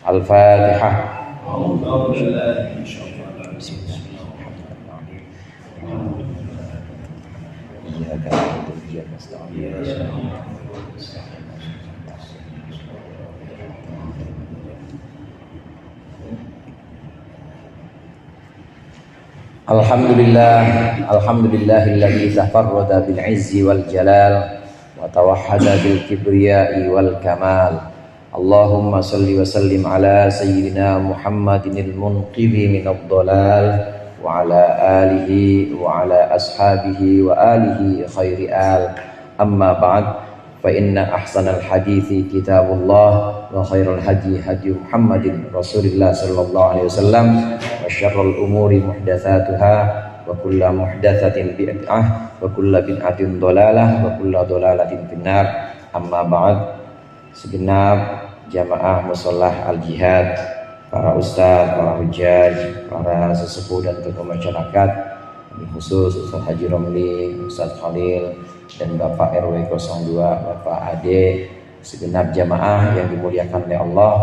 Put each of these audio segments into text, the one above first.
Al-Fatihah. Alhamdulillahilladzi tafarrada bil izzi wal jalal wa tawahhada bil kibriyai wal kamal. Allahumma salli wa sallim ala sayyidina Muhammadinil munqidhi minadh dhalal wa ala alihi wa ala ashabihi wa alihi khairi al. Amma ba'd, fa inna ahsanal hadithi kitabullah wa khairul hadi hadi Muhammadin Rasulillah sallallahu alaihi wasallam wa syarrul umuri muhdatsatuha wa kullu muhdatsatin bid'ah wa kullu bid'atin dhalalah wa kullu dhalalatin finnar. Amma ba'd, segenap jamaah mushollah al-jihad, para ustaz, para hujjaj, para sesepuh dan tokoh masyarakat, khusus Ustaz Haji Romli, Ustaz Khalil, dan Bapak RW 02, Bapak Ade, segenap jamaah yang dimuliakan oleh Allah.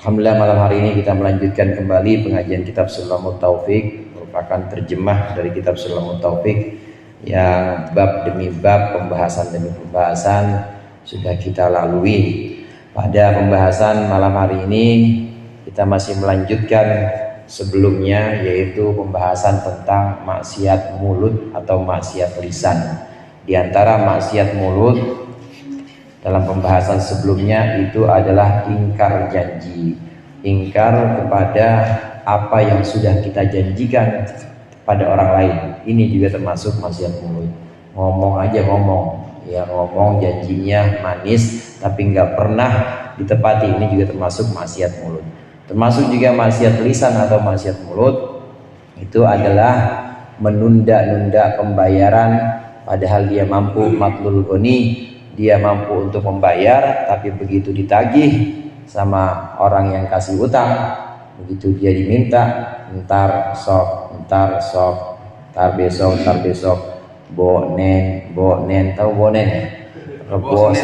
Alhamdulillah, malam hari ini kita melanjutkan kembali pengajian kitab Sulamut Taufik, merupakan terjemah dari kitab Sulamut Taufik yang bab demi bab, pembahasan demi pembahasan sudah kita lalui. Pada pembahasan malam hari ini kita masih melanjutkan sebelumnya, yaitu pembahasan tentang maksiat mulut atau maksiat lisan. Di antara maksiat mulut dalam pembahasan sebelumnya itu adalah ingkar janji, ingkar kepada apa yang sudah kita janjikan pada orang lain. Ini juga termasuk maksiat mulut. Ngomong aja ngomong, ya ngomong janjinya manis tapi nggak pernah ditepati. Ini juga termasuk maksiat mulut. Termasuk juga maksiat lisan atau maksiat mulut itu adalah menunda-nunda pembayaran, padahal dia mampu, matlul ghani, dia mampu untuk membayar, tapi begitu ditagih sama orang yang kasih utang, begitu dia diminta, ntar sok, ntar besok, bonen, tahu bonen ya? Rebo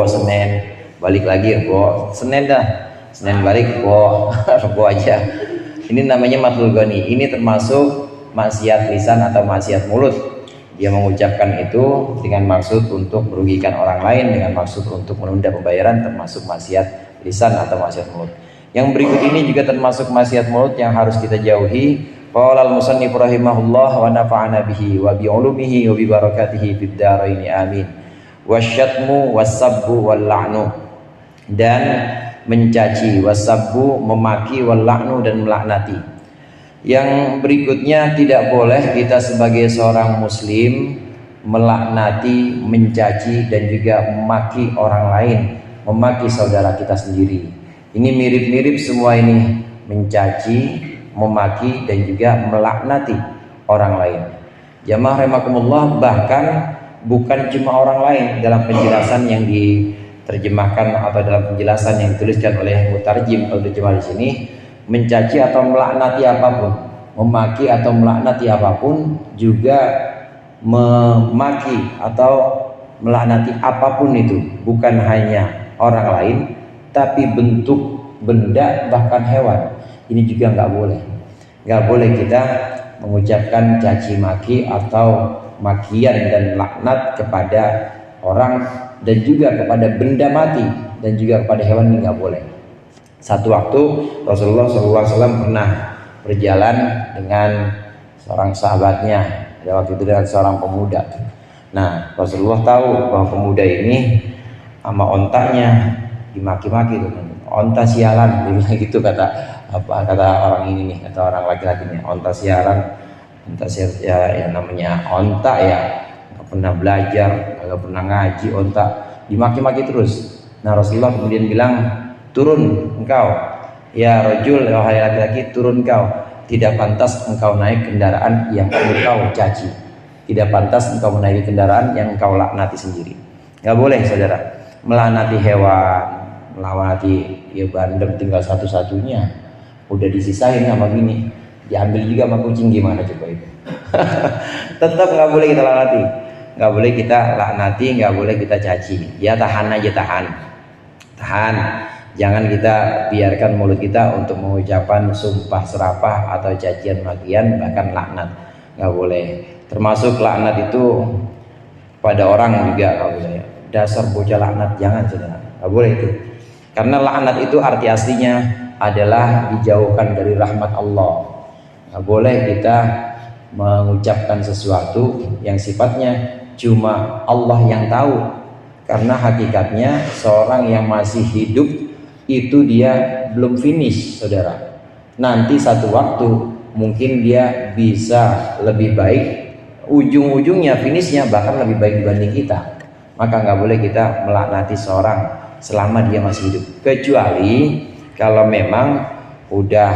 Senin, balik lagi rebo Senin dah, Senin balik rebo aja. Ini namanya matlul ghani. Ini termasuk maksiat lisan atau maksiat mulut. Dia mengucapkan itu dengan maksud untuk merugikan orang lain, dengan maksud untuk menunda pembayaran, termasuk maksiat lisan atau maksiat mulut. Yang berikut ini juga termasuk maksiat mulut yang harus kita jauhi. Qala al-musannif rahimahullah wa nafa'ana bihi wa bi ulumihi wa bi barakatihi fid dharain amin. Wasyatmu wasabbu wal la'nu, dan mencaci, wasabbu memaki, wal la'nu dan melaknati. Yang berikutnya, tidak boleh kita sebagai seorang muslim melaknati, mencaci dan juga memaki orang lain, memaki saudara kita sendiri. Ini mirip-mirip semua ini, mencaci, memaki dan juga melaknati orang lain. Jamaah rahimakumullah, bahkan bukan cuma orang lain. Dalam penjelasan yang diterjemahkan atau dalam penjelasan yang dituliskan oleh mutarjim atau terjemah di sini, mencaci atau melaknati apapun, memaki atau melaknati apapun, juga memaki atau melaknati apapun itu, bukan hanya orang lain, tapi bentuk benda bahkan hewan. Ini juga nggak boleh kita mengucapkan caci maki atau makian dan laknat kepada orang dan juga kepada benda mati dan juga kepada hewan, ini nggak boleh. Satu waktu Rasulullah SAW pernah berjalan dengan seorang sahabatnya, pada waktu itu dengan seorang pemuda. Nah, Rasulullah tahu bahwa pemuda ini sama ontanya dimaki-maki tuh, onta sialan, gitu kata orang ini nih, kata orang laki-lakinya, onta sialan, ya namanya onta ya, nggak pernah belajar, nggak pernah ngaji, onta dimaki-maki terus. Nah, Rasulullah kemudian bilang, turun engkau, ya rajul, wahai laki-laki, turun engkau. Tidak pantas engkau naik kendaraan yang engkau caci. Tidak pantas engkau menaiki kendaraan yang engkau laknati sendiri. Gak boleh saudara melaknati hewan, melaknati ya bandeng tinggal satu-satunya, udah disisain sama gini, diambil juga sama kucing, gimana coba itu. Tetap gak boleh kita laknati. nggak boleh kita laknati, nggak boleh kita caci. Ya tahan aja, tahan. Jangan kita biarkan mulut kita untuk mengucapkan sumpah serapah atau cacian makian, bahkan laknat, nggak boleh. Termasuk laknat itu pada orang juga nggak boleh. Dasar bocah laknat, jangan, saudara, nggak boleh itu. Karena laknat itu arti aslinya adalah dijauhkan dari rahmat Allah. Nggak boleh kita mengucapkan sesuatu yang sifatnya cuma Allah yang tahu, karena hakikatnya seorang yang masih hidup itu dia belum finish, saudara. Nanti satu waktu mungkin dia bisa lebih baik, ujung-ujungnya finishnya bahkan lebih baik dibanding kita. Maka nggak boleh kita melaknati seorang selama dia masih hidup, kecuali kalau memang udah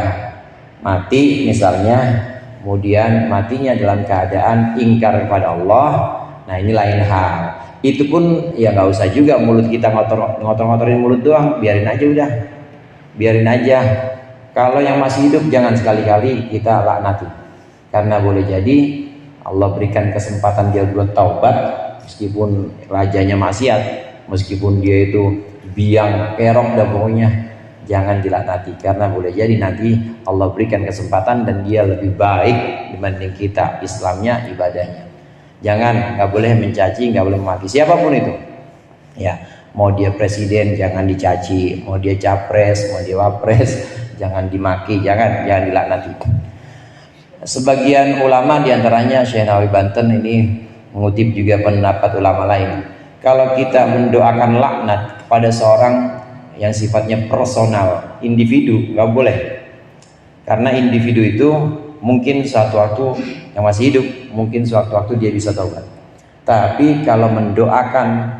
mati misalnya, kemudian matinya dalam keadaan ingkar kepada Allah. Nah ini lain hal. Itu pun ya nggak usah juga mulut kita ngotorin mulut doang, biarin aja udah, biarin aja. Kalau yang masih hidup jangan sekali-kali kita laknati, karena boleh jadi Allah berikan kesempatan dia buat taubat, meskipun rajanya maksiat, meskipun dia itu biang kerok dan pokoknya jangan dilaknati, karena boleh jadi nanti Allah berikan kesempatan dan dia lebih baik dibanding kita Islamnya, ibadahnya. Jangan, nggak boleh mencaci, nggak boleh memaki siapapun itu. Ya, mau dia presiden jangan dicaci, mau dia capres, mau dia wapres jangan dimaki, jangan dilaknati. Sebagian ulama diantaranya Syekh Nawawi Banten ini mengutip juga pendapat ulama lain. Kalau kita mendoakan laknat kepada seorang yang sifatnya personal, individu, nggak boleh. Karena individu itu mungkin suatu waktu yang masih hidup, mungkin suatu waktu dia bisa taubat. Tapi kalau mendoakan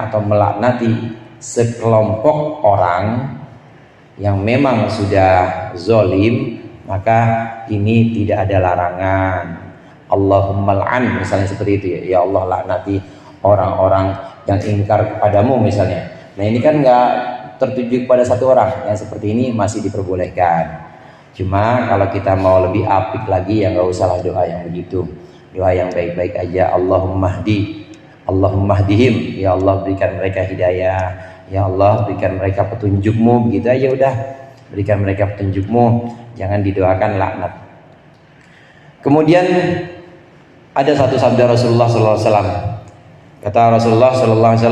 atau melaknati sekelompok orang yang memang sudah zolim, maka ini tidak ada larangan. Allahumma al'an misalnya seperti itu ya. Ya Allah laknati orang-orang yang ingkar kepadamu misalnya. Nah ini kan nggak tertuju pada satu orang, yang seperti ini masih diperbolehkan. Cuma kalau kita mau lebih apik lagi ya nggak usahlah doa yang begitu, doa yang baik-baik aja. Allahumma hdihim, ya Allah berikan mereka hidayah, ya Allah berikan mereka petunjukmu, begitu aja udah, berikan mereka petunjukmu, jangan didoakan laknat. Kemudian ada satu sabda Rasulullah SAW, kata Rasulullah SAW,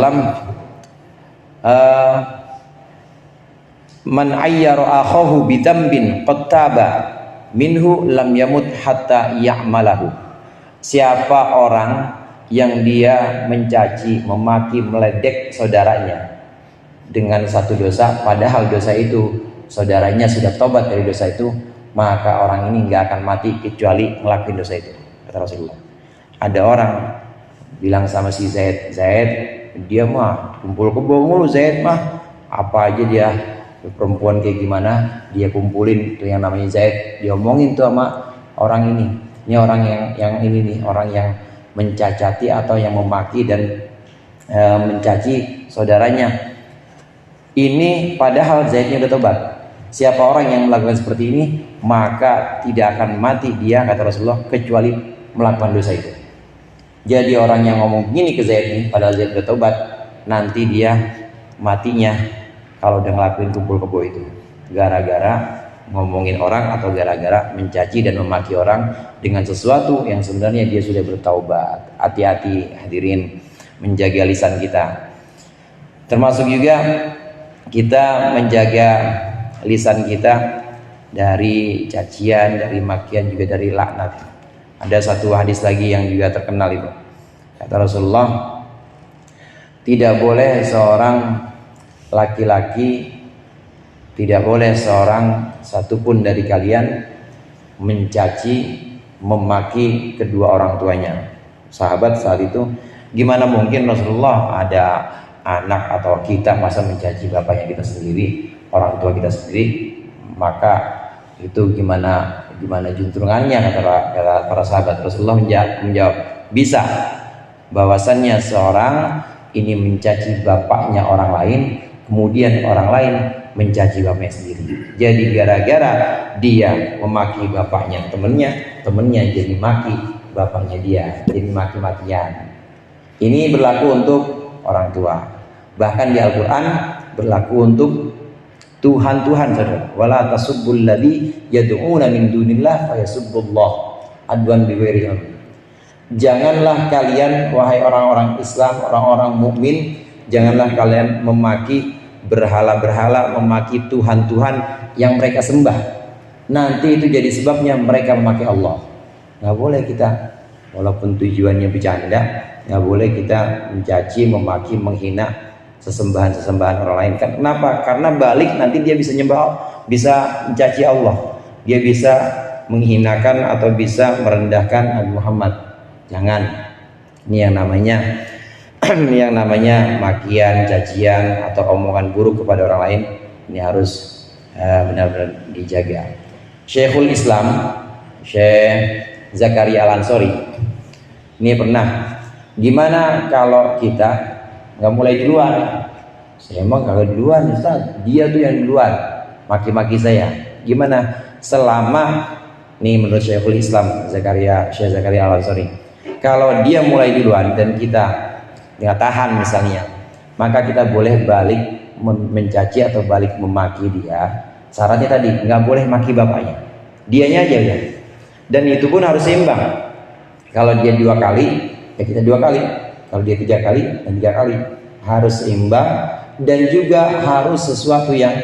man ayyara akhahu bidambin qattaba minhu lam yamut hatta ya'malahu. Siapa orang yang dia mencaci, memaki, meledek saudaranya dengan satu dosa, padahal dosa itu saudaranya sudah tobat dari dosa itu, maka orang ini nggak akan mati kecuali ngelakuin dosa itu, kata Rasulullah. Ada orang bilang sama si Zaid, dia mah kumpul kebo mulu, Zaid mah apa aja dia, perempuan kayak gimana dia kumpulin, itu yang namanya Zaid, dia omongin tuh sama orang ini orang yang ini nih, orang yang mencacati atau yang memaki dan mencaci saudaranya. Ini padahal Zaidnya udah tobat. Siapa orang yang melakukan seperti ini, maka tidak akan mati dia, kata Rasulullah, kecuali melakukan dosa itu. Jadi orang yang ngomong gini ke Zaid ini, padahal Zaid udah tobat, nanti dia matinya kalau udah ngelakuin kumpul kebo itu, gara-gara ngomongin orang atau gara-gara mencaci dan memaki orang dengan sesuatu yang sebenarnya dia sudah bertaubat. Hati-hati hadirin, menjaga lisan kita. Termasuk juga kita menjaga lisan kita dari cacian, dari makian, juga dari laknat. Ada satu hadis lagi yang juga terkenal itu, kata Rasulullah, tidak boleh seorang laki-laki, tidak boleh seorang satupun dari kalian mencaci, memaki kedua orang tuanya. Sahabat saat itu, gimana mungkin Rasulullah, ada anak atau kita masa mencaci bapaknya kita sendiri, orang tua kita sendiri? Maka itu gimana juntrungannya, kata para sahabat. Rasulullah menjawab, bisa, bahwasannya seorang ini mencaci bapaknya orang lain, kemudian orang lain mencaci bapaknya sendiri. Jadi gara-gara dia memaki bapaknya temennya jadi maki bapaknya dia, jadi maki-makian. Ini berlaku untuk orang tua. Bahkan di Al-Quran berlaku untuk Tuhan-Tuhan, saudara. Wala tasubbul ladzi yad'una min dunillah fayasubbullah adwan bighairi ilm. Janganlah kalian, wahai orang-orang Islam, orang-orang mukmin, janganlah kalian memaki berhala-berhala, memaki Tuhan-Tuhan yang mereka sembah. Nanti itu jadi sebabnya mereka memaki Allah. Nggak boleh kita, walaupun tujuannya bercanda, nggak boleh kita mencaci, memaki, menghina sesembahan-sesembahan orang lain. Kenapa? Karena balik nanti dia bisa bisa mencaci Allah, dia bisa menghinakan atau bisa merendahkan Nabi Muhammad. Jangan. Ini yang namanya makian, cacian atau omongan buruk kepada orang lain. Ini harus benar-benar dijaga. Syekhul Islam Syekh Zakaria Al-Ansori ini pernah, gimana kalau kita nggak mulai duluan? Saya emang kalau duluan Ustaz, dia tuh yang duluan maki-maki saya. Gimana selama ini menurut Syekhul Islam Syekh Zakaria Al-Ansori, kalau dia mulai duluan dan kita nggak tahan misalnya, maka kita boleh balik mencaci atau balik memaki dia. Syaratnya tadi nggak boleh maki bapaknya, dianya aja ya. Dan itu pun harus seimbang. Kalau dia 2 kali, ya kita 2 kali. Kalau dia 3 kali, dan 3 kali. Harus seimbang dan juga harus sesuatu yang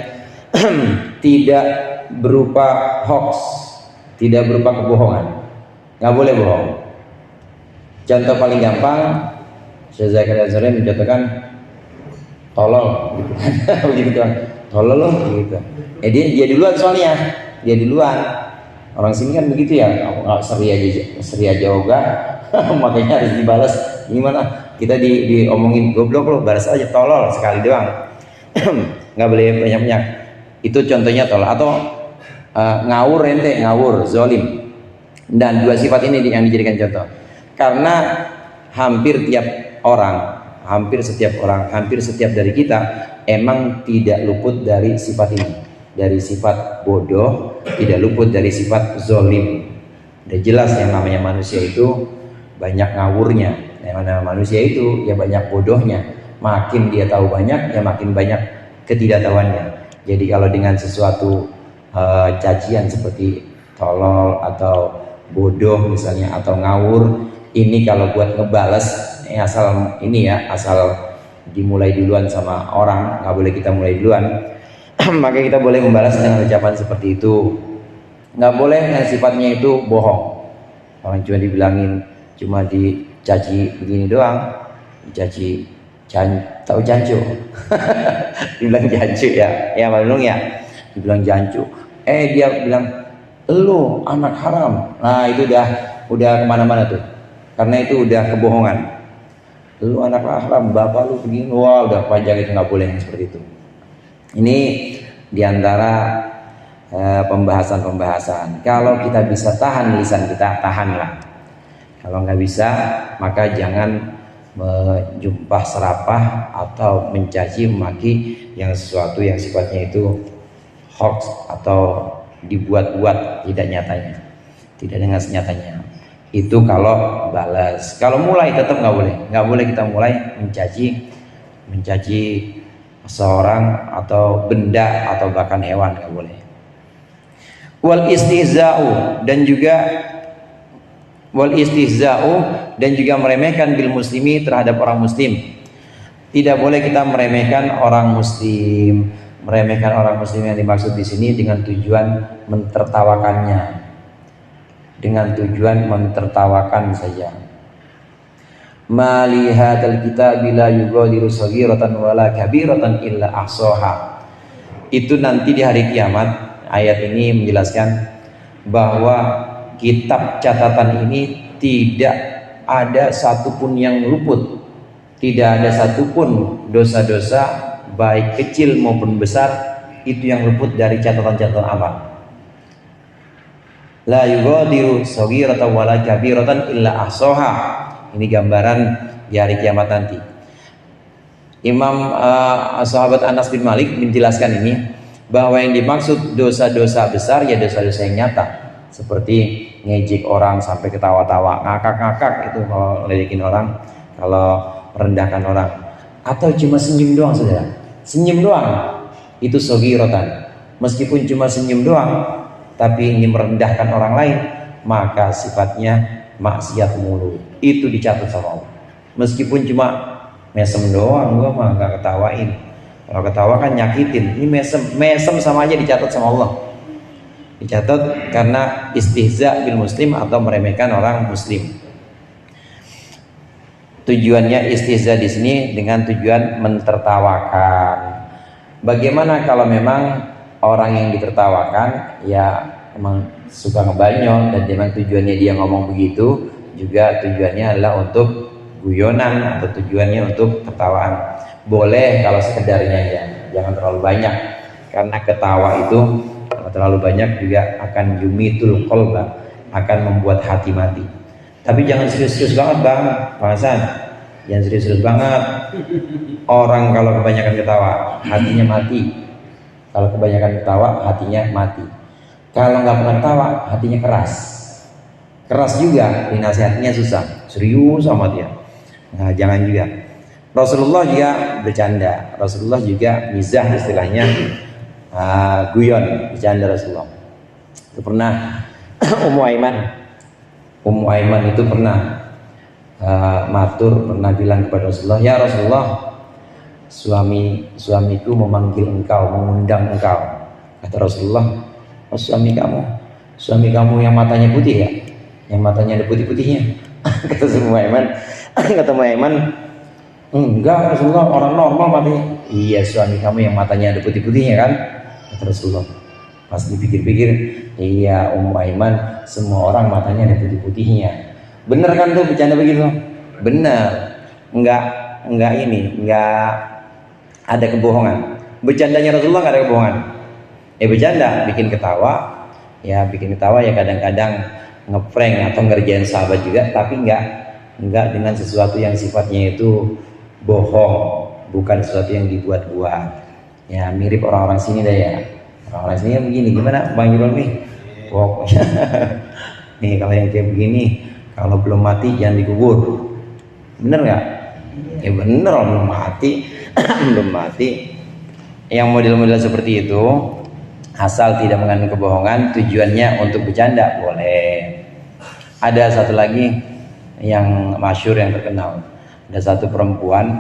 tidak berupa hoax, tidak berupa kebohongan. Nggak boleh bohong. Contoh paling gampang, Syekh Zakaria Al-Ansori mencontohkan tolol, gitu kan? Tolol loh, gitu. Dia duluan soalnya, dia duluan. Orang sini kan begitu ya, nggak seri aja ogah, makanya harus dibalas. Gimana? Kita diomongin goblok lo, balas aja tolol sekali doang. Nggak boleh banyak-banyak. Itu contohnya tolol. Atau ngawur ente, ngawur, zolim. Dan 2 sifat ini yang dijadikan contoh. Karena hampir setiap dari kita emang tidak luput dari sifat ini, dari sifat bodoh, tidak luput dari sifat zolim. Udah jelas yang namanya manusia itu banyak ngawurnya, yang namanya manusia itu ya banyak bodohnya. Makin dia tahu banyak, ya makin banyak ketidaktahuannya. Jadi kalau dengan sesuatu cacian seperti tolol atau bodoh misalnya atau ngawur, ini kalau buat ngebales asal dimulai duluan sama orang, nggak boleh kita mulai duluan. Maka kita boleh membalas dengan ucapan seperti itu. Nggak boleh yang sifatnya itu bohong. Orang cuma dibilangin, cuma dicaci begini doang, dicaci tahu jancu. Dibilang jancu ya malung ya, dibilang jancu. Dia bilang lu anak haram. Nah itu udah kemana-mana tuh, karena itu udah kebohongan. Lu anak haram, bapak lu begini, wah udah panjang, itu nggak boleh seperti itu. Ini diantara pembahasan. Kalau kita bisa tahan lisan kita, tahanlah. Kalau nggak bisa, maka jangan menjumpah serapah atau mencaci memaki yang sesuatu yang sifatnya itu hoax atau dibuat-buat, tidak dengan senyatanya. Itu kalau balas. Kalau mulai tetap nggak boleh kita mulai mencaci seorang atau benda atau bahkan hewan, nggak boleh. Wal istihza'u dan juga meremehkan bil muslimi, terhadap orang muslim. Tidak boleh kita meremehkan orang muslim. Meremehkan orang muslim yang dimaksud di sini dengan tujuan mentertawakan saja. Ma li hadzal kitabi la yughadiru shaghiratan wala kabiratan illa ahsaha. Itu nanti di hari kiamat, ayat ini menjelaskan bahwa kitab catatan ini tidak ada satupun yang luput, tidak ada satupun dosa-dosa baik kecil maupun besar itu yang luput dari catatan-catatan amal. La yughadiru shaghiratan wala kabiratan illa ahsaha. Ini gambaran di hari kiamat nanti. Imam sahabat Anas bin Malik menjelaskan ini, bahwa yang dimaksud dosa-dosa besar ya dosa-dosa yang nyata. seperti ngejek orang sampai ketawa-tawa, ngakak-ngakak itu kalau ledekin orang, kalau merendahkan orang, atau cuma senyum doang saudara, senyum doang itu sogirotan. Meskipun cuma senyum doang tapi ini merendahkan orang lain, maka sifatnya maksiat mulut, itu dicatat sama Allah. Meskipun cuma mesem doang, gua mah gak ketawain. Kalau ketawa kan nyakitin, ini mesem sama aja dicatat sama Allah. Dicatat karena istihza bil muslim atau meremehkan orang muslim. Tujuannya istihza di sini dengan tujuan mentertawakan. Bagaimana kalau memang orang yang ditertawakan ya emang suka ngebanyol dan memang tujuannya dia ngomong begitu, juga tujuannya adalah untuk guyonan atau tujuannya untuk tertawaan. Boleh kalau sekedarnya ya, jangan terlalu banyak, karena ketawa itu kalau terlalu banyak juga akan yumitul qalba, akan membuat hati mati. Tapi jangan serius-serius banget Bang Hasan, jangan serius-serius banget. Orang kalau kebanyakan ketawa hatinya mati. Kalau kebanyakan ketawa hatinya mati. Kalau nggak pernah ketawa hatinya keras. Keras juga, dinasihatinya susah, serius sama dia. Nah jangan juga. Rasulullah juga bercanda, Rasulullah juga mizah istilahnya, guyon, bercanda Rasulullah. Itu pernah Ummu Aiman itu pernah matur, pernah bilang kepada Rasulullah, ya Rasulullah, suamiku memanggil engkau, mengundang engkau. Kata Rasulullah, oh, suami kamu yang matanya putih ya, yang matanya ada putih-putihnya. Kata Ummu Aiman, enggak Rasulullah, orang normal matanya. Iya, suami kamu yang matanya ada putih-putihnya kan? Kata Rasulullah. Pas dipikir-pikir, iya Ummu Aiman, semua orang matanya ada putih-putihnya. Bener kan tuh bercanda begitu? Bener. Enggak ada kebohongan. Bercandanya Rasulullah enggak ada kebohongan. Bercanda, bikin ketawa ya kadang-kadang ngeprank atau ngerjain sahabat juga, tapi enggak dengan sesuatu yang sifatnya itu bohong, bukan sesuatu yang dibuat-buat. Ya mirip orang-orang sini dah ya. Orang-orang sini yang begini, gimana Bang Yurul nih? Pokoknya nih kalau yang kayak begini, kalau belum mati jangan dikubur. Bener nggak? Ya bener, belum mati. Belum mati. Yang model-model seperti itu, asal tidak mengandung kebohongan, tujuannya untuk bercanda, boleh. Ada satu lagi yang masyhur, yang terkenal. Ada satu perempuan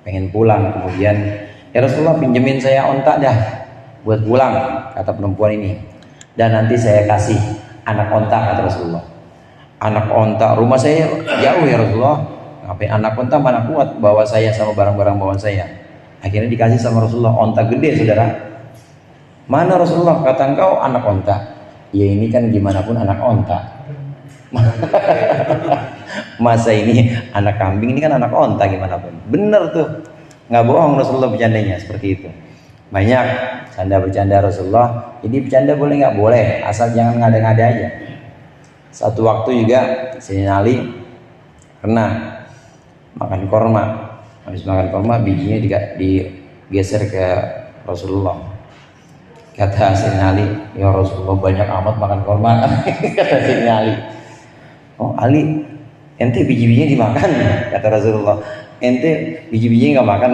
pengen pulang, kemudian ya Rasulullah, pinjemin saya onta dah buat pulang, kata perempuan ini, dan nanti saya kasih anak onta, kata Rasulullah. Anak onta, rumah saya jauh ya Rasulullah, ngapain anak onta, mana kuat bawa saya sama barang-barang bawaan saya. Akhirnya dikasih sama Rasulullah onta gede saudara. Mana Rasulullah, kata engkau anak onta. Ya ini kan gimana pun anak onta. Masa ini anak kambing, ini kan anak onta gimana pun. Bener tuh, nggak bohong Rasulullah bercandanya seperti itu. Banyak bercanda Rasulullah. Jadi bercanda boleh nggak? Boleh, asal jangan ngada-ngada aja. Satu waktu juga Sayyidina Ali pernah makan korma. Habis makan korma, bijinya digeser ke Rasulullah. Kata Sayyidina Ali, ya Rasulullah, banyak amat makan korma. Kata Sayyidina Ali, oh Ali, ente biji-bijinya dimakan? Kata Rasulullah, ente biji-bijinya nggak makan,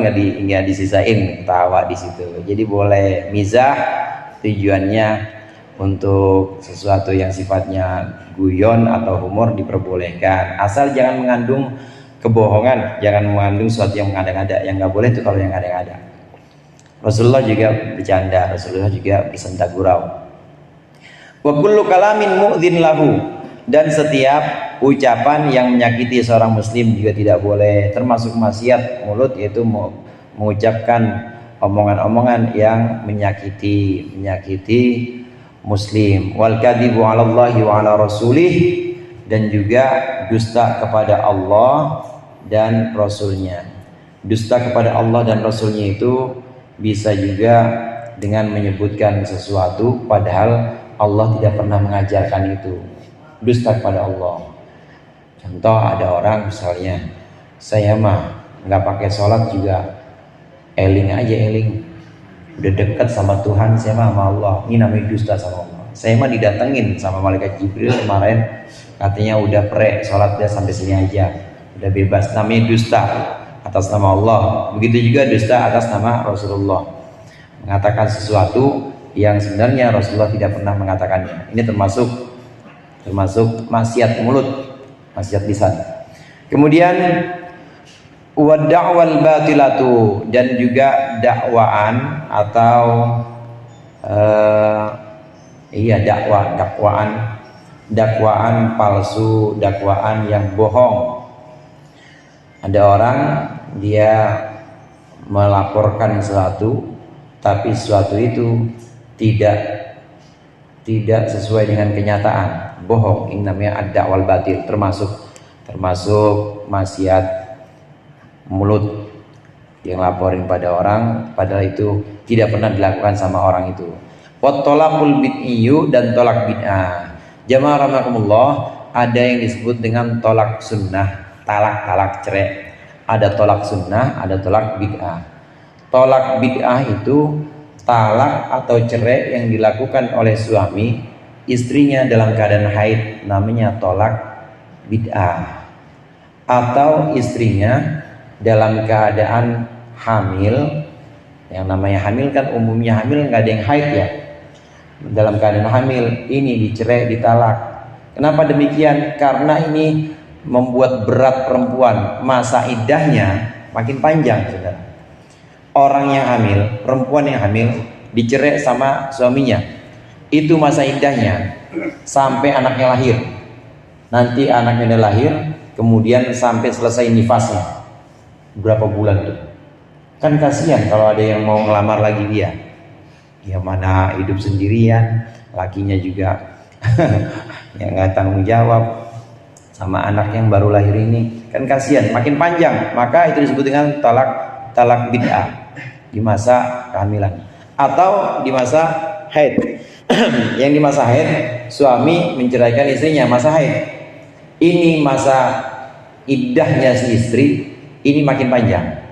nggak disisain. Tawa di situ. Jadi boleh mizah, tujuannya untuk sesuatu yang sifatnya guyon atau humor diperbolehkan, asal jangan mengandung kebohongan, jangan mengandung sesuatu yang mengada-ngada. Yang nggak boleh itu kalau yang ngada-ngada. Rasulullah juga bercanda, Rasulullah juga bersenda gurau. Wa kullu kalamin mu'dzin lahu, dan setiap ucapan yang menyakiti seorang muslim juga tidak boleh, termasuk maksiat mulut, yaitu mengucapkan omongan-omongan yang menyakiti muslim. Wal kadzibu 'ala Allahi wa 'ala rasulih, dan juga dusta kepada Allah dan Rasulnya. Dusta kepada Allah dan Rasulnya itu bisa juga dengan menyebutkan sesuatu padahal Allah tidak pernah mengajarkan itu. Dusta kepada Allah. Contoh, ada orang misalnya, saya mah nggak pakai sholat juga eling aja, udah dekat sama Tuhan, saya mah sama Allah. Ini namanya dusta sama Allah. Saya mah didatengin sama malaikat Jibril kemarin, katanya udah sholat dia sampai sini aja, udah bebas. Namanya dusta atas nama Allah. Begitu juga dusta atas nama Rasulullah, mengatakan sesuatu yang sebenarnya Rasulullah tidak pernah mengatakannya. Ini termasuk maksiat mulut, maksiat lisan. Kemudian wa da'wal batilatu, dan juga dakwaan atau dakwaan palsu, dakwaan yang bohong. Ada orang dia melaporkan sesuatu, tapi sesuatu itu tidak sesuai dengan kenyataan, bohong. Ini namanya ad-da'wal batil, termasuk maksiat mulut, yang laporin pada orang padahal itu tidak pernah dilakukan sama orang itu. Wat tolakul bid'iyyu, dan tolak bid'ah. Jamaah rahimakumullah, ada yang disebut dengan tolak sunnah, talak cerai. Ada tolak sunnah, ada tolak bid'ah. Tolak bid'ah itu talak atau cerai yang dilakukan oleh suami istrinya dalam keadaan haid, namanya tolak bid'ah. Atau istrinya dalam keadaan hamil, yang namanya hamil kan umumnya hamil nggak ada yang haid ya. Dalam keadaan hamil ini dicerai, ditalak. Kenapa demikian? Karena ini membuat berat perempuan, masa iddahnya makin panjang, saudara. Orang yang hamil, perempuan yang hamil dicerai sama suaminya, itu masa iddahnya sampai anaknya lahir. Nanti anaknya udah lahir, kemudian sampai selesai nifasnya. Berapa bulan tuh? Kan kasihan kalau ada yang mau ngelamar lagi dia. Dia mana hidup sendirian, lakinya juga yang nggak tanggung jawab sama anak yang baru lahir ini, kan kasihan, makin panjang. Maka itu disebut dengan talak bid'ah di masa kehamilan atau di masa haid. Yang di masa haid, suami menceraikan istrinya masa haid. Ini masa iddahnya si istri, ini makin panjang.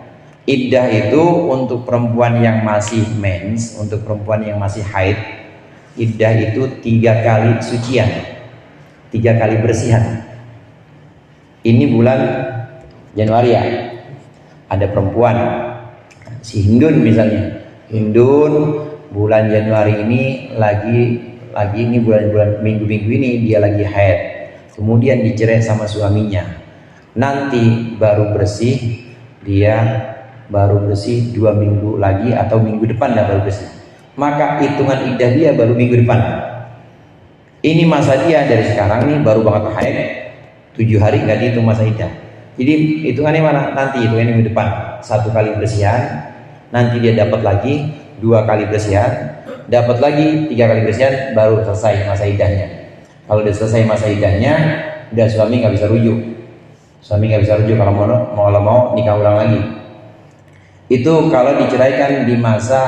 Iddah itu untuk perempuan yang masih mens, untuk perempuan yang masih haid, iddah itu 3 kali sucian, 3 kali bersihan. Ini bulan Januari ya, ada perempuan si Hindun misalnya, Hindun bulan Januari ini lagi ini bulan minggu-minggu ini dia lagi haid, kemudian dicerai sama suaminya. Nanti baru bersih, dia baru bersih 2 minggu lagi atau minggu depan dah baru bersih. Maka hitungan iddah dia baru minggu depan. Ini masa dia dari sekarang nih baru banget haid, 7 hari nggak dihitung masa iddah. Jadi hitungannya mana? Nanti hitungannya minggu depan 1 kali bersihan, nanti dia dapat lagi 2 kali bersihan, dapat lagi 3 kali bersihan, baru selesai masa iddahnya. Kalau udah selesai masa iddahnya, udah suami nggak bisa rujuk. Suami nggak bisa rujuk kalau mau nikah ulang lagi. Itu kalau diceraikan di masa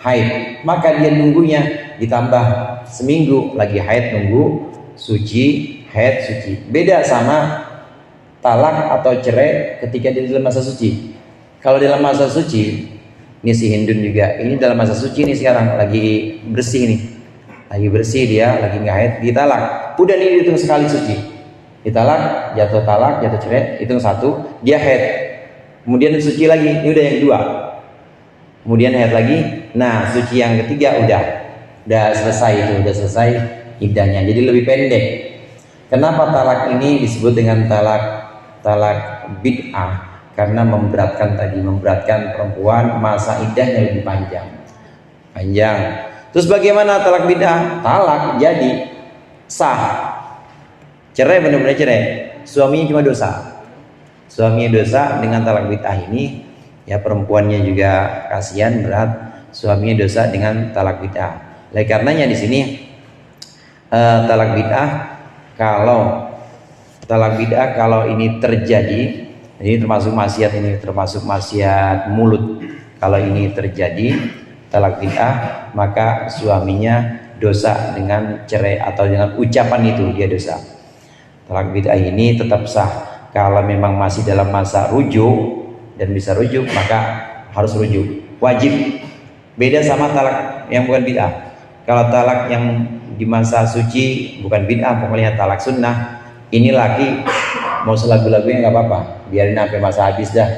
haid, maka dia nunggunya ditambah seminggu lagi haid, nunggu suci, haid, suci. Beda sama talak atau cerai ketika dia dalam masa suci. Kalau dalam masa suci, ini si Hindun juga, ini dalam masa suci nih sekarang lagi bersih nih, lagi bersih dia, lagi nggak haid, ditalak. Udah nih dihitung sekali suci, ditalak, jatuh cerai, hitung 1, dia haid. Kemudian suci lagi, ini udah yang 2. Kemudian haid lagi, nah suci yang ketiga udah selesai itu, udah selesai iddahnya. Jadi lebih pendek. Kenapa talak ini disebut dengan talak bid'ah? Karena memberatkan perempuan, masa iddahnya lebih panjang. Terus bagaimana talak bid'ah? Talak jadi sah, cerai, benar-benar cerai, suaminya cuma dosa. Suaminya dosa dengan talak bid'ah ini, ya perempuannya juga kasihan, berat, suaminya dosa dengan talak bid'ah. Oleh karenanya di sini talak bid'ah, kalau ini terjadi, ini termasuk maksiat mulut. Kalau ini terjadi talak bid'ah, maka suaminya dosa dengan cerai atau dengan ucapan itu, dia dosa. Talak bid'ah ini tetap sah. Kalau memang masih dalam masa rujuk dan bisa rujuk, maka harus rujuk, wajib. Beda sama talak yang bukan bid'ah. Kalau talak yang di masa suci, bukan bid'ah, pokoknya talak sunnah. Ini laki mau selagu-lagunya nggak apa-apa, biarin sampai masa habis dah.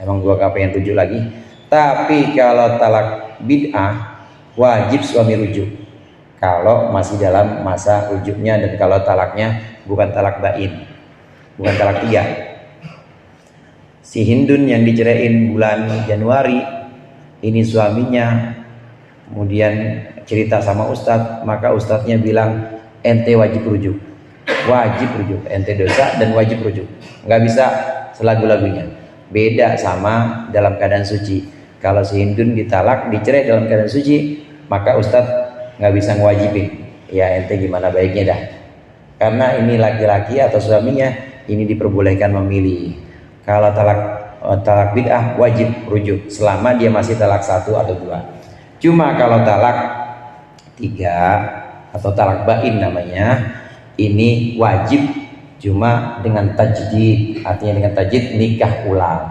Emang gua kepengen rujuk lagi. Tapi kalau talak bid'ah wajib suami rujuk. Kalau masih dalam masa rujuknya, dan kalau talaknya bukan talak bain, bukan talak 3. Si Hindun yang diceraiin bulan Januari, ini suaminya kemudian cerita sama ustadz, maka ustadznya bilang ente wajib rujuk, ente dosa dan wajib rujuk, nggak bisa selagu-lagunya. Beda sama dalam keadaan suci. Kalau si Hindun ditalak, dicerai dalam keadaan suci, maka ustadz nggak bisa ngewajibin, ya ente gimana baiknya dah. Karena ini laki-laki atau suaminya ini diperbolehkan memilih. Kalau talak bid'ah wajib rujuk selama dia masih talak 1 atau 2. Cuma kalau talak 3 atau talak bain namanya, ini wajib cuma dengan tajdid. Artinya dengan tajdid nikah ulang.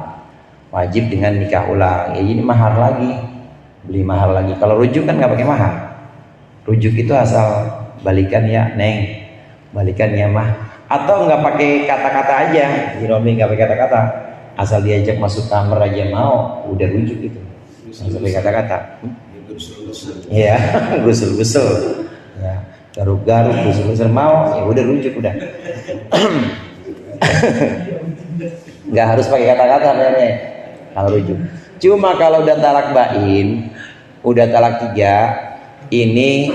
Wajib dengan nikah ulang. Ya ini mahar lagi, beli mahar lagi. Kalau rujuk kan nggak pakai mahar. Rujuk itu asal balikan ya neng, balikan ya mah, atau nggak pakai kata-kata aja. Iromi nggak pakai kata-kata, asal diajak masuk kamar aja mau, udah rujuk itu. Sampai kata-kata. Ya, gusul-gusul, ya, garuk-garuk, gusul-gusul mau, ya udah rujuk udah. Nggak harus pakai kata-kata sebenarnya kalau rujuk. Cuma kalau udah talak bain, udah talak 3, ini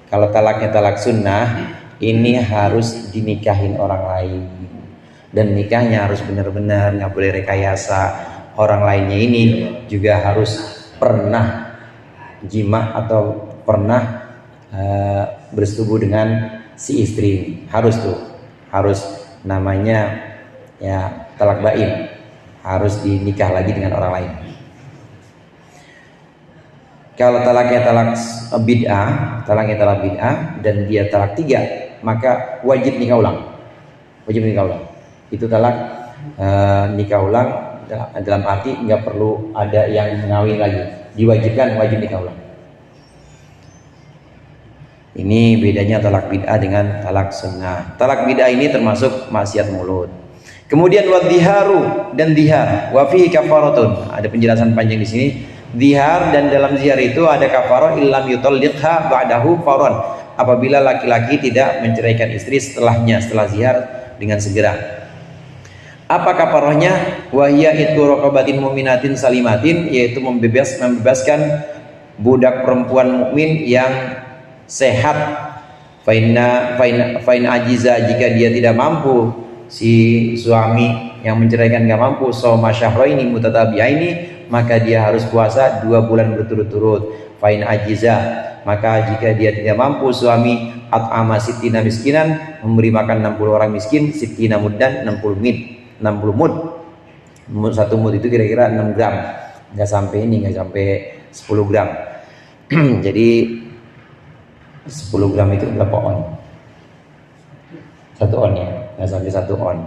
kalau talaknya talak sunnah, ini harus dinikahin orang lain, dan nikahnya harus benar-benar, nggak boleh rekayasa. Orang lainnya ini juga harus pernah jima atau pernah bersetubuh dengan si istri. Harus tuh, harus namanya ya talak bain, harus dinikah lagi dengan orang lain. Kalau talaknya talak bid'ah dan dia talak 3, maka wajib nikah ulang. Wajib nikah ulang. Itu talak nikah ulang dalam arti nggak perlu ada yang mengawin lagi, diwajibkan wajib nikah ulang. Ini bedanya talak bid'ah dengan talak sunnah. Talak bid'ah ini termasuk maksiat mulut. Kemudian wadhiharu dan dhihar, wa fihi kafaratun. Ada penjelasan panjang di sini. Dhihar, dan dalam dhihar itu ada kafarah illam yutalliqha ba'dahu fawran. Apabila laki-laki tidak menceraikan istri setelahnya, setelah dhihar dengan segera. Apa kafarahnya? Wahia itqu raqabatin mu'minatin salimatin, yaitu membebaskan budak perempuan mukmin yang sehat. Fain ajiza, jika dia tidak mampu, si suami yang menceraikan nggak mampu, so masyahraini mutatabi'aini, maka dia harus puasa 2 bulan berturut-turut. Fain ajiza, maka jika dia tidak mampu suami, at'ama sittina miskinan, memberi makan 60 orang miskin, sittina muddan, 60 mud. 1 mud itu kira-kira 6 gram, nggak sampai 10 gram. Jadi 10 gram itu berapa on? 1 on ya, nggak sampai 1 on,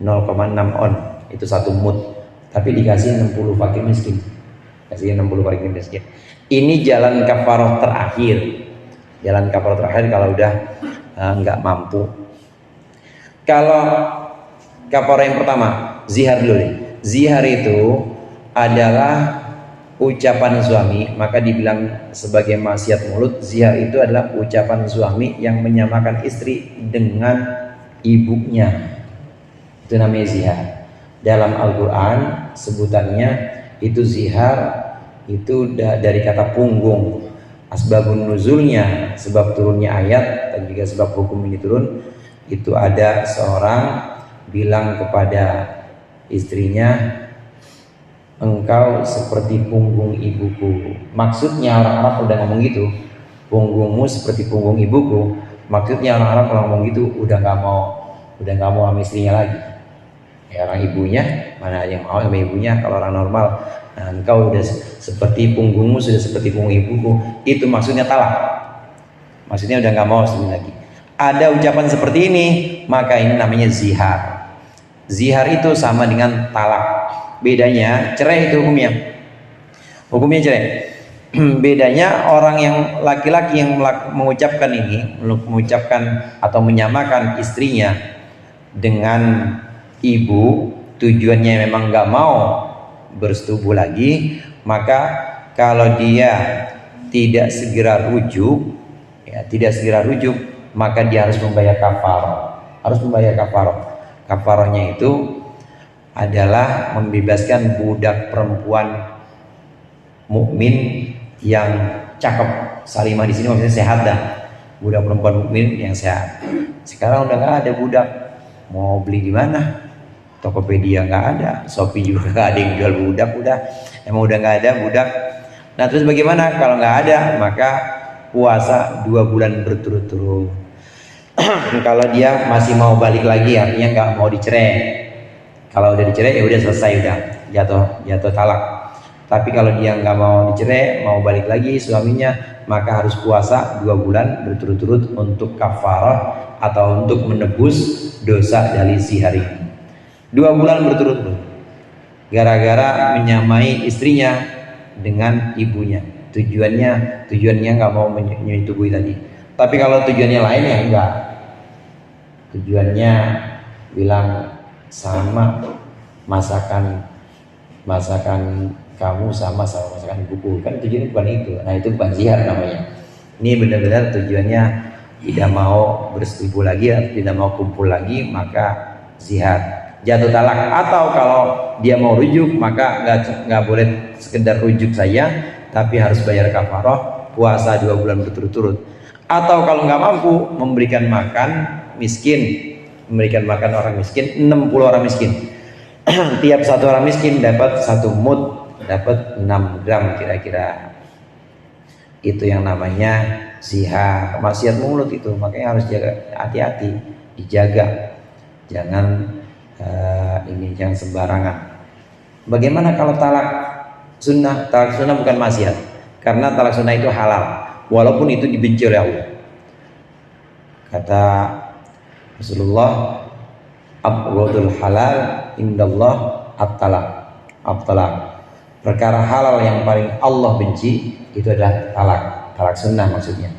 0,6 on itu 1 mud. Tapi dikasih 60 fakir miskin, kasih 60 fakir miskin. Ini jalan kafarah terakhir. Jalan kafarah terakhir kalau udah nggak mampu. Kalau kafarah yang pertama, zihar dulu nih. Zihar itu adalah ucapan suami, maka dibilang sebagai maksiat mulut. Zihar itu adalah ucapan suami yang menyamakan istri dengan ibunya. Itu namanya zihar. Dalam Al-Quran sebutannya itu zihar, itu dari kata punggung. Asbabun nuzulnya, sebab turunnya ayat dan juga sebab hukum ini turun, itu ada seorang bilang kepada istrinya, engkau seperti punggung ibuku. Maksudnya orang Arab udah ngomong gitu, punggungmu seperti punggung ibuku. Maksudnya orang Arab kalau ngomong gitu udah nggak mau sama istrinya lagi. Ya, orang ibunya mana yang mau sama ibunya. Kalau orang normal, nah, engkau udah seperti punggungmu sudah seperti punggung ibuku, itu maksudnya talak. Maksudnya udah nggak mau lagi. Ada ucapan seperti ini, maka ini namanya zihar. Zihar itu sama dengan talak. Bedanya cerai itu hukumnya cerai. Bedanya orang yang laki-laki yang mengucapkan ini, mengucapkan atau menyamakan istrinya dengan ibu, tujuannya memang nggak mau bersetubuh lagi, maka kalau dia tidak segera rujuk, ya, tidak segera rujuk, maka dia harus membayar kafarah. Harus membayar kafarah. Kafarahnya itu adalah membebaskan budak perempuan mukmin yang cakep. Salimah di sini maksudnya sehat dah. Budak perempuan mukmin yang sehat. Sekarang udah nggak ada budak. Mau beli di mana? Tokopedia nggak ada, Shopee juga nggak ada yang jual budak, emang udah nggak ada budak. Nah terus bagaimana kalau nggak ada? Maka puasa 2 bulan berturut-turut. Kalau dia masih mau balik lagi, artinya nggak mau dicerai. Kalau udah dicerai ya udah selesai, udah jatuh talak. Tapi kalau dia nggak mau dicerai, mau balik lagi suaminya, maka harus puasa 2 bulan berturut-turut untuk kafarah atau untuk menebus dosa dari si hari ini. 2 bulan berturut-turut gara-gara menyamai istrinya dengan ibunya. Tujuannya nggak mau menyetubui tadi. Tapi kalau tujuannya lain ya enggak. Tujuannya bilang sama masakan kamu sama masakan ibuku, kan tujuannya bukan itu. Nah itu bukan zihar namanya. Ini benar-benar tujuannya tidak mau bersetubuh lagi atau tidak mau kumpul lagi, maka zihar, jatuh talak. Atau kalau dia mau rujuk, maka nggak boleh sekedar rujuk saja, tapi harus bayar kafarah, puasa 2 bulan berturut-turut. Atau kalau nggak mampu, memberikan makan orang miskin 60 orang miskin. Tiap satu orang miskin dapat 1 mud, dapat 6 gram kira-kira. Itu yang namanya zihar, maksiat mulut itu. Makanya harus jaga, hati-hati, dijaga, jangan jangan sembarangan. Bagaimana kalau talak sunnah? Talak sunnah bukan maksiat, karena talak sunnah itu halal, walaupun itu dibenci oleh Allah. Kata Rasulullah, abghadul halal indallah at-talaq. Perkara halal yang paling Allah benci itu adalah talak sunnah maksudnya.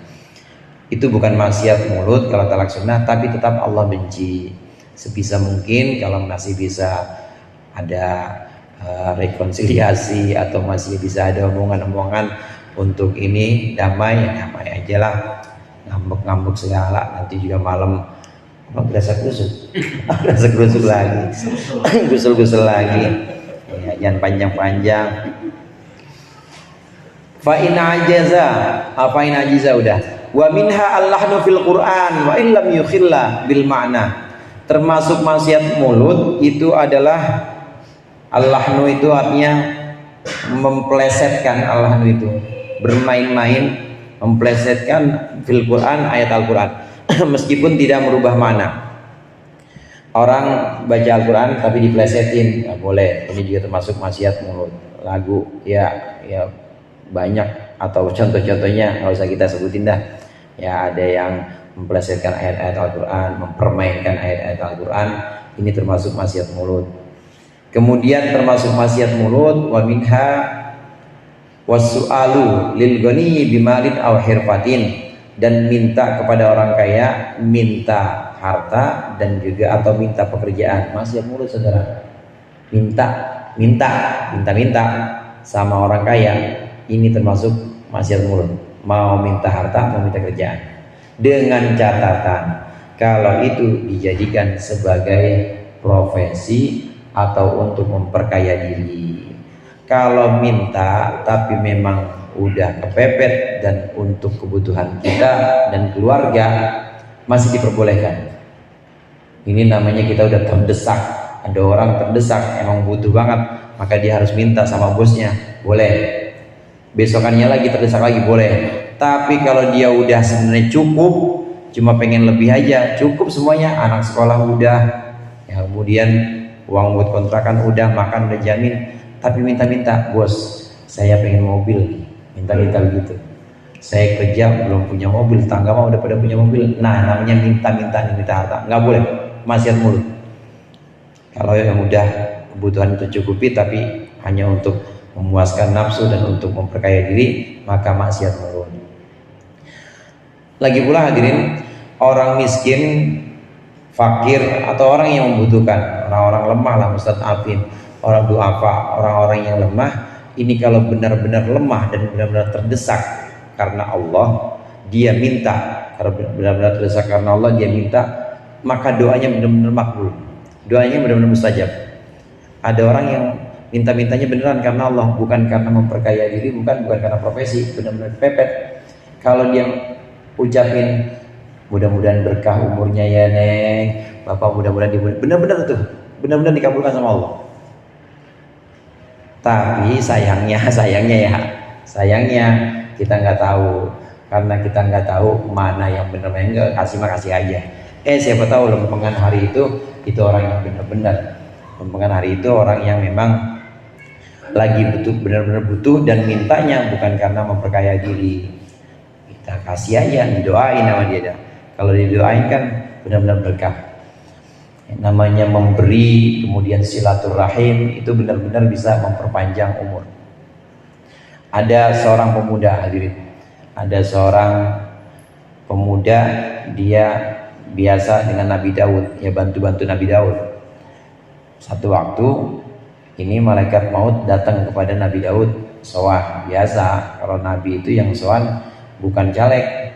Itu bukan maksiat mulut kalau talak sunnah, tapi tetap Allah benci. Sebisa mungkin kalau masih bisa ada rekonsiliasi atau masih bisa ada omongan-omongan untuk ini damai, ya damai aja lah. Ngambek-ngambek segala, nanti juga malam berasa kusuk lagi, gusul lagi, ya, jangan panjang-panjang. Fa'in ajiza udah. Wa minha allahnu fil Quran wa illam yukhilla bil ma'na. Termasuk maksiat mulut itu adalah allahnu, itu artinya memplesetkan. Allahnu itu bermain-main, memplesetkan fil Quran, ayat Al-Quran. Meskipun tidak merubah mana. Orang baca Al-Quran tapi diplesetin, nggak boleh. Ini juga termasuk maksiat mulut. Lagu ya banyak, atau contoh-contohnya nggak usah kita sebutin dah. Ya ada yang memplesetkan ayat-ayat Al-Quran, mempermainkan ayat-ayat Al-Quran. Ini termasuk maksiat mulut. Kemudian termasuk maksiat mulut wa minha wasu'alu lil ghani bimalin aw hirfatin, dan minta kepada orang kaya, minta harta dan juga atau minta pekerjaan. Maksiat mulut saudara. Minta sama orang kaya, ini termasuk maksiat mulut. Mau minta harta, mau minta kerjaan. Dengan catatan kalau itu dijadikan sebagai profesi atau untuk memperkaya diri. Kalau minta tapi memang udah kepepet dan untuk kebutuhan kita dan keluarga, masih diperbolehkan. Ini namanya kita udah terdesak. Ada orang terdesak, emang butuh banget, maka dia harus minta sama bosnya, boleh. Besokannya lagi terdesak lagi, boleh. Tapi kalau dia udah sebenarnya cukup, cuma pengen lebih aja, cukup semuanya, anak sekolah udah, ya, kemudian uang buat kontrakan udah, makan udah jamin, tapi minta-minta, bos saya pengen mobil, minta-minta begitu. Saya kerja belum punya mobil, tangga mah udah pada punya mobil. Nah namanya minta harta, nggak boleh, maksiat mulut. Kalau yang udah kebutuhan itu cukupi tapi hanya untuk memuaskan nafsu dan untuk memperkaya diri, maka maksiat menurun. Lagi pula hadirin, orang miskin, fakir, atau orang yang membutuhkan, orang-orang lemah lah Ustadz Afin, orang duafa, orang-orang yang lemah, ini kalau benar-benar lemah dan benar-benar terdesak karena Allah, dia minta, karena benar-benar terdesak karena Allah, dia minta, maka doanya benar-benar makbul, doanya benar-benar mustajab. Ada orang yang minta-mintanya beneran karena Allah, bukan karena memperkaya diri, bukan karena profesi, benar-benar pepet. Kalau dia ucapin mudah-mudahan berkah umurnya ya Neng, Bapak mudah-mudahan benar-benar tuh, benar-benar dikabulkan sama Allah. Tapi sayangnya kita nggak tahu, karena kita nggak tahu mana yang benar, yang enggak kasih mah kasih aja. Siapa tahu lempengan hari itu orang yang benar-benar. Lempengan hari itu orang yang memang lagi butuh, benar-benar butuh dan mintanya bukan karena memperkaya diri. Kita kasih aja, didoain sama dia dah. Kalau didoain kan benar-benar berkah. Namanya memberi, kemudian silaturahim, itu benar-benar bisa memperpanjang umur. Ada seorang pemuda hadirin, ada seorang pemuda, dia biasa dengan Nabi Daud, ya bantu-bantu Nabi Daud. Satu waktu ini malaikat maut datang kepada Nabi Daud, sowan. Biasa kalau Nabi itu yang sowan bukan caleg.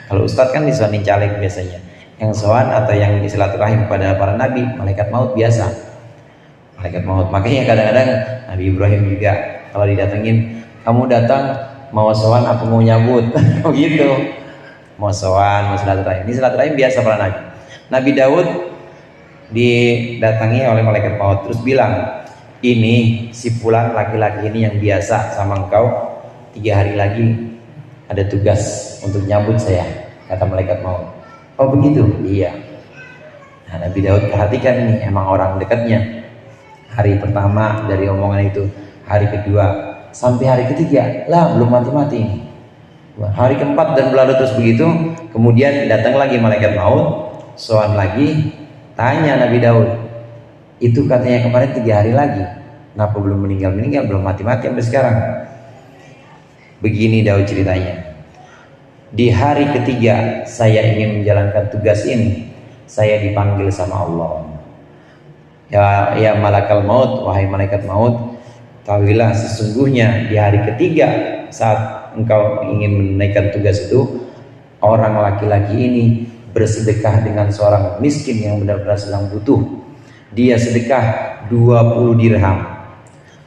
Kalau Ustadz kan disowanin caleg biasanya. Yang sowan atau yang silaturahim kepada para nabi, malaikat maut biasa. Malaikat maut. Makanya kadang-kadang Nabi Ibrahim juga kalau didatengin, kamu datang mau sowan apa mau nyabut? Begitu. Mau sowan, mau silaturahim. Ini silaturahim biasa para nabi. Nabi Daud didatangi oleh malaikat maut, terus bilang, ini si fulan laki-laki ini yang biasa sama engkau, 3 hari lagi ada tugas untuk nyambut saya, kata malaikat maut. Oh begitu? Iya. Nah, Nabi Daud perhatikan nih, emang orang dekatnya. Hari pertama dari omongan itu, hari kedua, sampai hari ketiga, lah belum mati-mati ini. Hari keempat dan berlalu terus begitu, kemudian datang lagi malaikat maut, soal lagi, tanya Nabi Daud, itu katanya kemarin 3 hari lagi, kenapa belum meninggal, belum mati-mati sampai sekarang? Begini Daud ceritanya, di hari ketiga saya ingin menjalankan tugas ini, saya dipanggil sama Allah. Ya malakal maut, wahai malaikat maut, tahuilah sesungguhnya di hari ketiga saat engkau ingin menaikkan tugas itu, orang laki-laki ini bersedekah dengan seorang miskin yang benar-benar sedang butuh. Dia sedekah 20 dirham.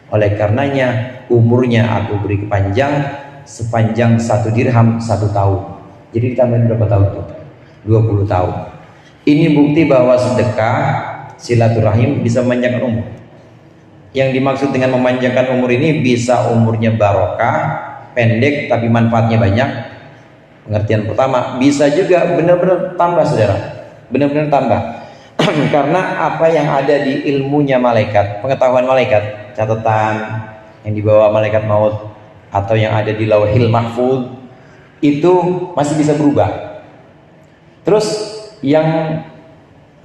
Oleh karenanya umurnya aku beri kepanjang sepanjang 1 dirham 1 tahun. Jadi ditambahin berapa tahun tuh? 20 tahun. Ini bukti bahwa sedekah silaturahim bisa memanjangkan umur. Yang dimaksud dengan memanjangkan umur ini bisa umurnya barokah, pendek tapi manfaatnya banyak. Pengertian pertama, bisa juga benar-benar tambah saudara, benar-benar tambah. Karena apa yang ada di ilmunya malaikat, pengetahuan malaikat, catatan yang dibawa malaikat maut atau yang ada di lauhil mahfuz itu masih bisa berubah. Terus yang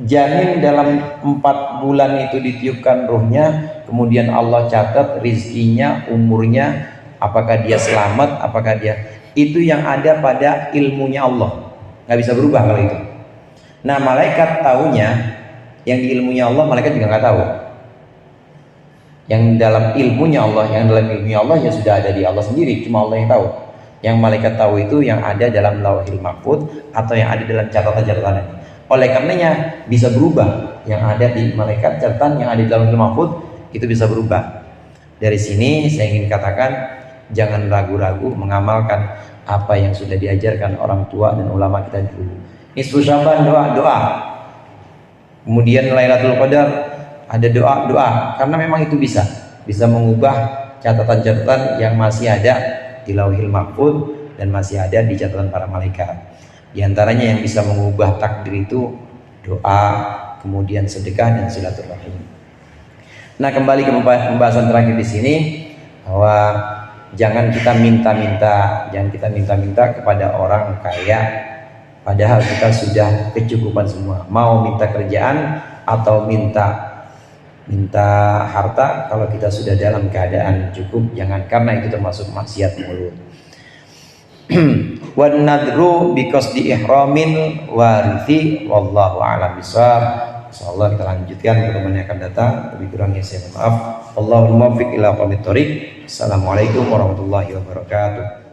janin dalam 4 bulan itu ditiupkan ruhnya, kemudian Allah catat rizkinya, umurnya, apakah dia selamat, apakah dia, itu yang ada pada ilmunya Allah, nggak bisa berubah kalau itu. Nah malaikat tahunya, yang di ilmunya Allah malaikat juga nggak tahu. Yang dalam ilmunya Allah, ya sudah ada di Allah sendiri, cuma Allah yang tahu. Yang malaikat tahu itu yang ada dalam lauhil mahfuz atau yang ada dalam catatan-catatan. Oleh karenanya bisa berubah, yang ada di malaikat catatan, yang ada di lauhil mahfuz itu bisa berubah. Dari sini saya ingin katakan, jangan ragu-ragu mengamalkan apa yang sudah diajarkan orang tua dan ulama kita dulu. Nisfu Syaban doa. Kemudian Lailatul Qadar ada doa, karena memang itu bisa mengubah catatan-catatan yang masih ada di lauhil mahfuz dan masih ada di catatan para malaikat. Di antaranya yang bisa mengubah takdir itu doa, kemudian sedekah dan silaturahim. Nah, kembali ke pembahasan terakhir di sini, bahwa jangan kita minta-minta kepada orang kaya, padahal kita sudah kecukupan semua. Mau minta kerjaan atau minta minta harta kalau kita sudah dalam keadaan cukup, jangan karena itu termasuk maksiat mulut. Wan nadru because di ihramil warithi wallahu a'lam bishawab. Insyaallah kita lanjutkan pertemuan yang akan datang. Lebih kurangnya saya mohon maaf. Allahumma muwaffiq ila aqwamit thoriq. Assalamualaikum warahmatullahi wabarakatuh.